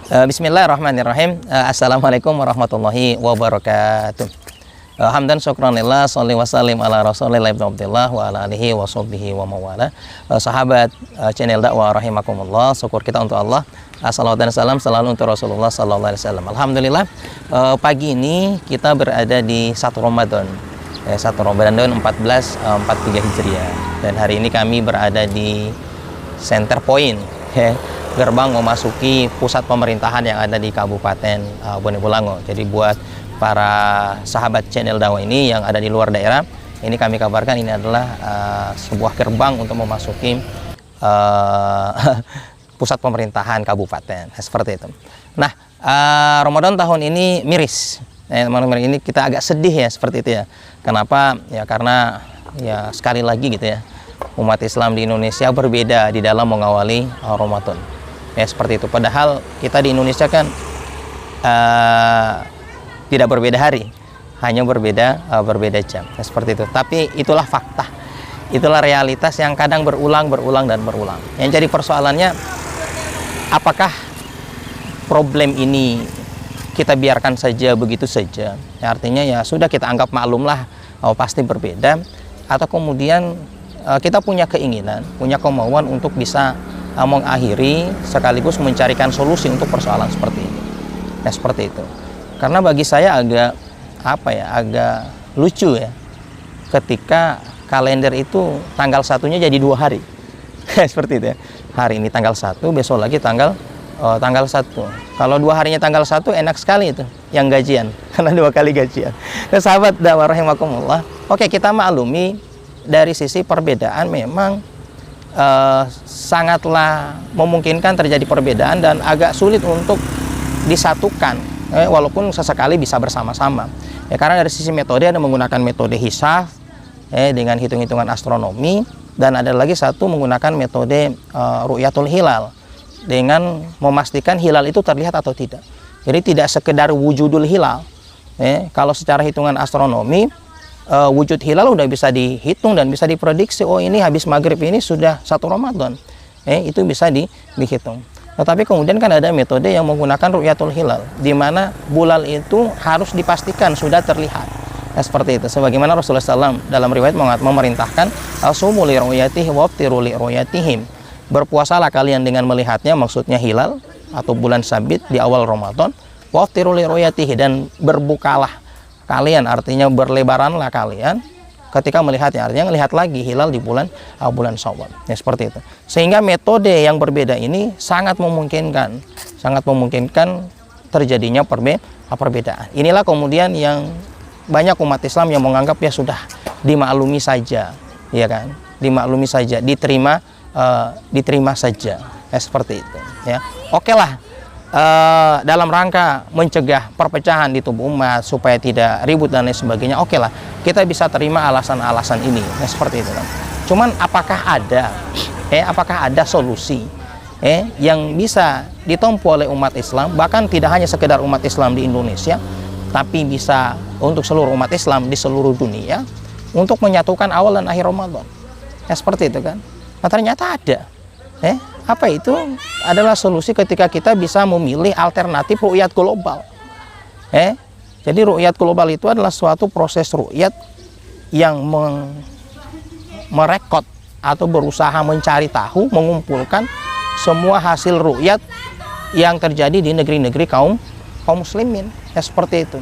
Bismillahirrahmanirrahim. Assalamualaikum warahmatullahi wabarakatuh. Hamdan syukranillah, sholli wa sallim ala rasulillah ibn Abdillah wa ala alihi wa sahbihi wa mawala. Sahabat channel dakwah rahimakumullah, syukur kita untuk Allah. Assalatu dan salam selalu untuk Rasulullah sallallahu alaihi wasallam. Alhamdulillah, pagi ini kita berada di 1 Ramadan. 1 Ramadan 1443 Hijriah. Dan hari ini kami berada di center point, gerbang memasuki pusat pemerintahan yang ada di Kabupaten Bone Bolango. Jadi buat para sahabat channel dakwah ini yang ada di luar daerah, ini kami kabarkan ini adalah sebuah gerbang untuk memasuki pusat pemerintahan kabupaten, seperti itu. Nah, Ramadan tahun ini miris. Teman-teman, ini kita agak sedih ya, seperti itu ya. Kenapa? Ya karena ya sekali lagi gitu ya, umat Islam di Indonesia berbeda di dalam mengawali Ramadan. Ya seperti itu. Padahal kita di Indonesia kan tidak berbeda hari, hanya berbeda jam. Ya, seperti itu. Tapi itulah fakta, itulah realitas yang kadang berulang dan berulang. Yang jadi persoalannya, apakah problem ini kita biarkan saja begitu saja? Ya, artinya ya sudah kita anggap maklumlah, pasti berbeda, atau kemudian kita punya keinginan, punya kemauan untuk bisa mengakhiri sekaligus mencarikan solusi untuk persoalan seperti ini. Ya seperti itu. Karena bagi saya agak lucu ya, ketika kalender itu tanggal satunya jadi 2 hari. Seperti itu ya. Hari ini tanggal 1, besok lagi tanggal 1. Kalau 2 harinya tanggal 1 enak sekali itu yang gajian, karena 2 kali gajian. Nah, sahabat dakwah rahimakumullah, oke, kita maklumi dari sisi perbedaan memang sangatlah memungkinkan terjadi perbedaan dan agak sulit untuk disatukan, walaupun sesekali bisa bersama-sama. Ya, karena dari sisi metode ada menggunakan metode hisab dengan hitung-hitungan astronomi, dan ada lagi satu menggunakan metode ru'yatul hilal dengan memastikan hilal itu terlihat atau tidak. Jadi tidak sekedar wujudul hilal. Kalau secara hitungan astronomi, wujud hilal udah bisa dihitung dan bisa diprediksi, oh ini habis maghrib ini sudah 1 Ramadan. Itu bisa dihitung. Tetapi kemudian kan ada metode yang menggunakan ru'yatul hilal, di mana bulan itu harus dipastikan sudah terlihat. Seperti itu. Sebagaimana Rasulullah SAW dalam riwayat memerintahkan, "Asumu li ru'yatihi wa aftiru li ru'yatihim." Berpuasalah kalian dengan melihatnya, maksudnya hilal atau bulan sabit di awal Ramadan, wa aftiru li ru'yatihi, dan berbukalah kalian, artinya berlebaranlah kalian ketika melihatnya, artinya melihat lagi hilal di bulan Syawal. Ya seperti itu. Sehingga metode yang berbeda ini sangat memungkinkan terjadinya perbedaan. Inilah kemudian yang banyak umat Islam yang menganggap ya sudah dimaklumi saja, ya kan? Dimaklumi saja, diterima saja. Ya seperti itu, ya. Oke lah. Dalam rangka mencegah perpecahan di tubuh umat supaya tidak ribut dan lain sebagainya, oke lah, kita bisa terima alasan-alasan ini, ya, seperti itu kan. Cuman apakah ada solusi yang bisa ditempuh oleh umat Islam, bahkan tidak hanya sekedar umat Islam di Indonesia, tapi bisa untuk seluruh umat Islam di seluruh dunia untuk menyatukan awal dan akhir Ramadan? Ya seperti itu kan. Nah, ternyata ada. Apa itu? Adalah solusi ketika kita bisa memilih alternatif ru'yat global. Jadi ru'yat global itu adalah suatu proses ru'yat yang merekod atau berusaha mencari tahu, mengumpulkan semua hasil ru'yat yang terjadi di negeri-negeri kaum muslimin. Ya seperti itu.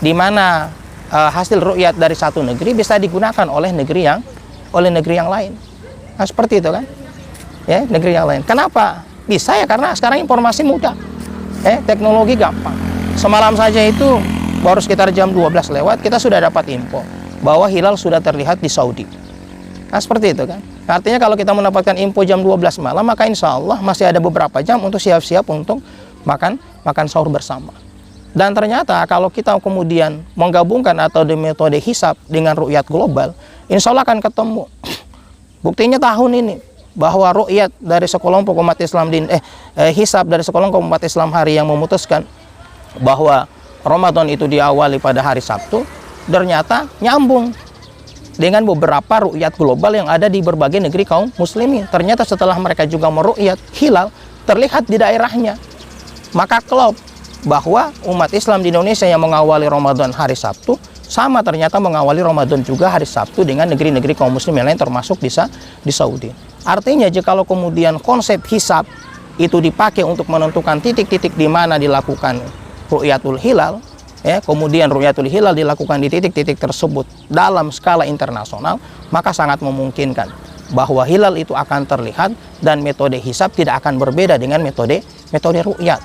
Di mana hasil ru'yat dari satu negeri bisa digunakan oleh negeri yang lain. Nah, seperti itu kan. Ya, negeri yang lain. Kenapa? Bisa ya karena sekarang informasi mudah. Teknologi gampang. Semalam saja itu baru sekitar jam 12 lewat kita sudah dapat info bahwa hilal sudah terlihat di Saudi. Nah, seperti itu kan. Artinya kalau kita mendapatkan info jam 12 malam, maka insya Allah masih ada beberapa jam untuk siap-siap untuk makan sahur bersama. Dan ternyata kalau kita kemudian menggabungkan atau di metode hisab dengan ru'yat global, insya Allah akan ketemu. Buktinya tahun ini bahwa ru'yat dari sekelompok umat Islam hisab dari sekelompok umat Islam hari yang memutuskan bahwa Ramadan itu diawali pada hari Sabtu, ternyata nyambung dengan beberapa ru'yat global yang ada di berbagai negeri kaum muslimin. Ternyata setelah mereka juga meru'yat hilal, terlihat di daerahnya. maka klop bahwa umat Islam di Indonesia yang mengawali Ramadan hari Sabtu sama ternyata mengawali Ramadan juga hari Sabtu dengan negeri-negeri kaum muslim yang lain termasuk di Saudi. Artinya jikalau kemudian konsep hisab itu dipakai untuk menentukan titik-titik di mana dilakukan ru'yatul hilal, kemudian ru'yatul hilal dilakukan di titik-titik tersebut dalam skala internasional, maka sangat memungkinkan bahwa hilal itu akan terlihat dan metode hisab tidak akan berbeda dengan metode ru'yat,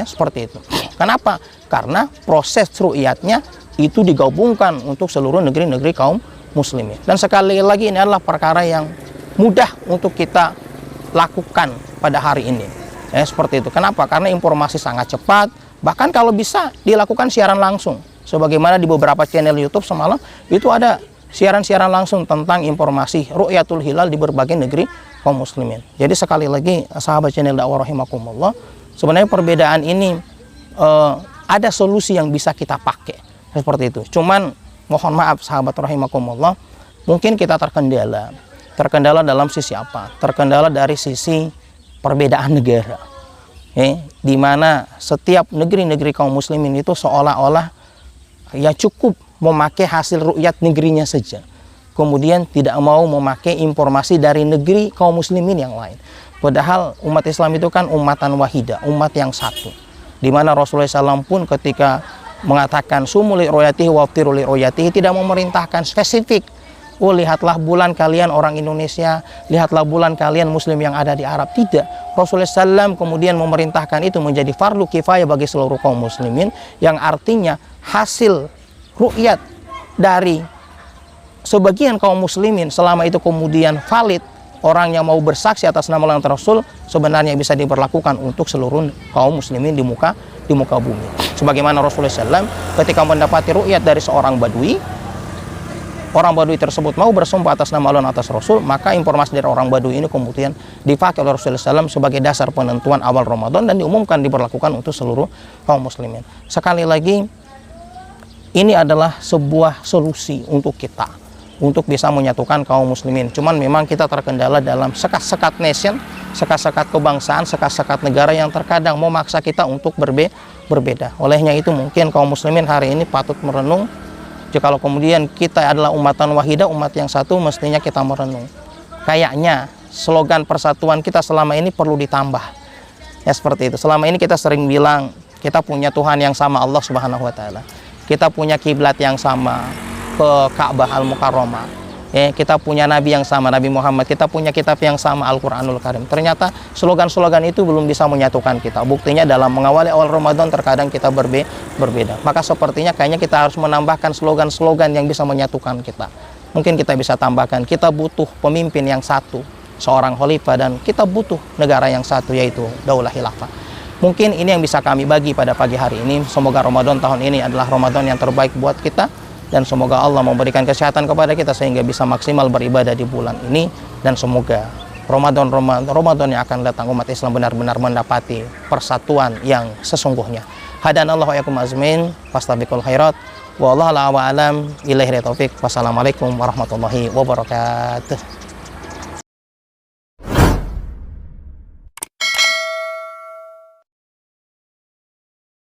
seperti itu. Kenapa? Karena proses ru'yatnya itu digabungkan untuk seluruh negeri-negeri kaum muslimin. Dan sekali lagi ini adalah perkara yang mudah untuk kita lakukan pada hari ini, seperti itu. Kenapa? Karena informasi sangat cepat, bahkan kalau bisa dilakukan siaran langsung. Sebagaimana di beberapa channel YouTube semalam itu ada siaran-siaran langsung tentang informasi ru'yatul hilal di berbagai negeri kaum muslimin. Jadi sekali lagi sahabat channel dakwah rahimakumullah, sebenarnya perbedaan ini ada solusi yang bisa kita pakai seperti itu. Cuman mohon maaf sahabat rahimakumullah, mungkin kita terkendala dalam sisi apa? Terkendala dari sisi perbedaan negara, di mana setiap negeri-negeri kaum muslimin itu seolah-olah ya cukup memakai hasil ru'yat negerinya saja, kemudian tidak mau memakai informasi dari negeri kaum muslimin yang lain. Padahal umat Islam itu kan umatan wahidah, umat yang satu, di mana Rasulullah SAW pun ketika mengatakan sumuli royatihi waftiruli royatihi tidak memerintahkan spesifik, oh lihatlah bulan kalian orang Indonesia, lihatlah bulan kalian muslim yang ada di Arab. Tidak, Rasulullah SAW kemudian memerintahkan itu menjadi fardu kifayah bagi seluruh kaum muslimin, yang artinya hasil ru'yat dari sebagian kaum muslimin selama itu kemudian valid, orang yang mau bersaksi atas nama Allah Rasul sebenarnya bisa diberlakukan untuk seluruh kaum muslimin di muka bumi. Sebagaimana Rasulullah SAW ketika mendapati ru'yat dari seorang badui, orang badui tersebut mau bersumpah atas nama Allah atas Rasul, maka informasi dari orang badui ini kemudian dipakai oleh Rasulullah SAW sebagai dasar penentuan awal Ramadan dan diumumkan diberlakukan untuk seluruh kaum muslimin. Sekali lagi, ini adalah sebuah solusi untuk kita, untuk bisa menyatukan kaum muslimin. Cuman memang kita terkendala dalam sekat-sekat nation, sekat-sekat kebangsaan, sekat-sekat negara yang terkadang memaksa kita untuk berbeda. Olehnya itu mungkin kaum muslimin hari ini patut merenung, jikalau kemudian kita adalah umatan wahidah, umat yang satu, mestinya kita merenung. Kayaknya slogan persatuan kita selama ini perlu ditambah. Ya seperti itu. Selama ini kita sering bilang kita punya Tuhan yang sama, Allah Subhanahu wa taala. Kita punya kiblat yang sama, ke Ka'bah Al-Mukarramah. Kita punya nabi yang sama, Nabi Muhammad. Kita punya kitab yang sama, Al-Qur'anul Karim. Ternyata slogan-slogan itu belum bisa menyatukan kita. Buktinya dalam mengawali awal Ramadan terkadang kita berbeda. Maka sepertinya kayaknya kita harus menambahkan slogan-slogan yang bisa menyatukan kita. Mungkin kita bisa tambahkan, kita butuh pemimpin yang satu, seorang khalifah, dan kita butuh negara yang satu, yaitu Daulah Khilafah. Mungkin ini yang bisa kami bagi pada pagi hari ini. Semoga Ramadan tahun ini adalah Ramadan yang terbaik buat kita, dan semoga Allah memberikan kesehatan kepada kita sehingga bisa maksimal beribadah di bulan ini, dan semoga Ramadan yang akan datang umat Islam benar-benar mendapati persatuan yang sesungguhnya. Hadanallahu wa iyyakum ajmain, fastabiqul khairat, wallahu a'lam, ilaihi taufiq. Wassalamualaikum warahmatullahi wabarakatuh.